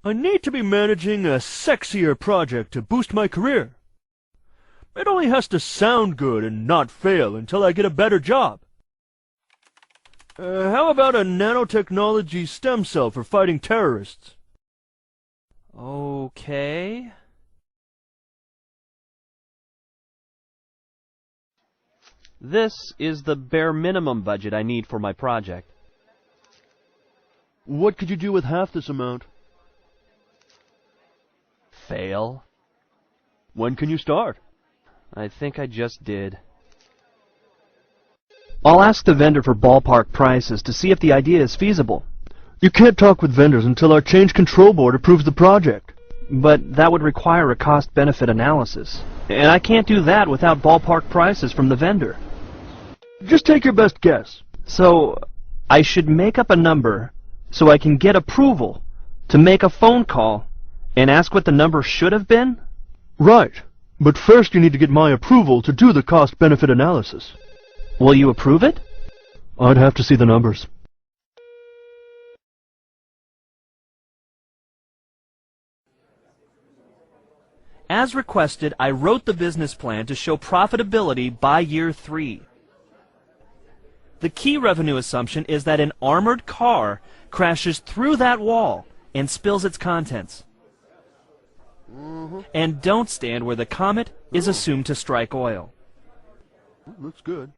I need to be managing a sexier project to boost my career. It only has to sound good and not fail until I get a better job. How about a nanotechnology stem cell for fighting terrorists? Okay. This is the bare minimum budget I need for my project. What could you do with half this amount? Fail? When can you start? I think I just did. I'll ask the vendor for ballpark prices to see if the idea is feasible. You can't talk with vendors until our change control board approves the project. But that would require a cost-benefit analysis. And I can't do that without ballpark prices from the vendor. Just take your best guess. So, I should make up a number so I can get approval to make a phone call and ask what the number should have been? Right. But first you need to get my approval to do the cost-benefit analysis. Will you approve it? I'd have to see the numbers. As requested, I wrote the business plan to show profitability by year 3. The key revenue assumption is that an armored car crashes through that wall and spills its contents. And don't stand where the comet is assumed to strike oil. Looks good.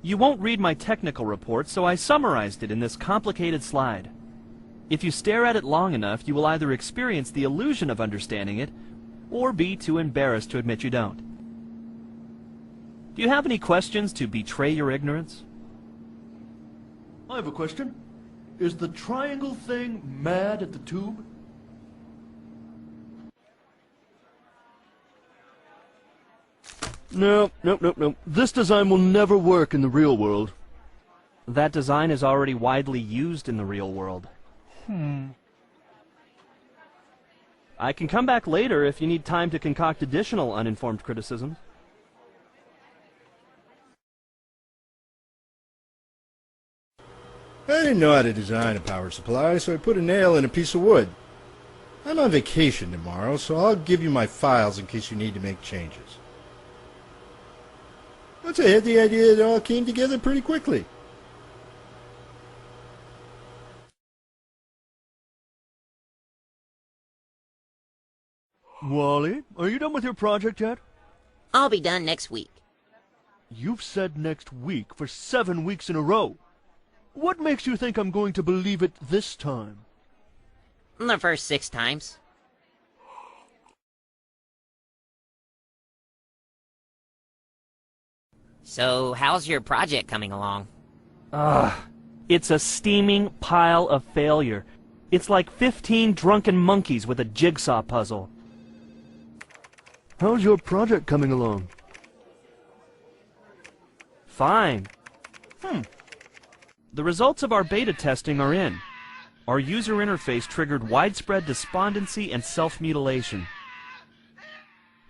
You won't read my technical report, so I summarized it in this complicated slide. If you stare at it long enough, you will either experience the illusion of understanding it, or be too embarrassed to admit you don't. Do you have any questions to betray your ignorance? I have a question. Is the triangle thing mad at the tube? No. This design will never work in the real world. That design is already widely used in the real world. I can come back later if you need time to concoct additional uninformed criticisms. I didn't know how to design a power supply, so I put a nail in a piece of wood. I'm on vacation tomorrow, so I'll give you my files in case you need to make changes. Once I had the idea, it all came together pretty quickly. Wally, are you done with your project yet? I'll be done next week. You've said next week for 7 weeks in a row. What makes you think I'm going to believe it this time? The first 6 times. So, how's your project coming along? It's a steaming pile of failure. It's like 15 drunken monkeys with a jigsaw puzzle. How's your project coming along? Fine. The results of our beta testing are in. Our user interface triggered widespread despondency and self-mutilation.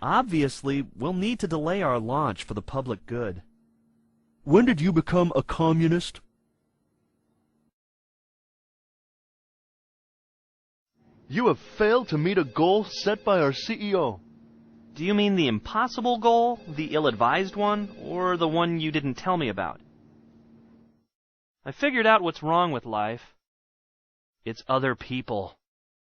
Obviously, we'll need to delay our launch for the public good. When did you become a communist? You have failed to meet a goal set by our CEO. Do you mean the impossible goal, the ill-advised one, or the one you didn't tell me about? I figured out what's wrong with life. It's other people.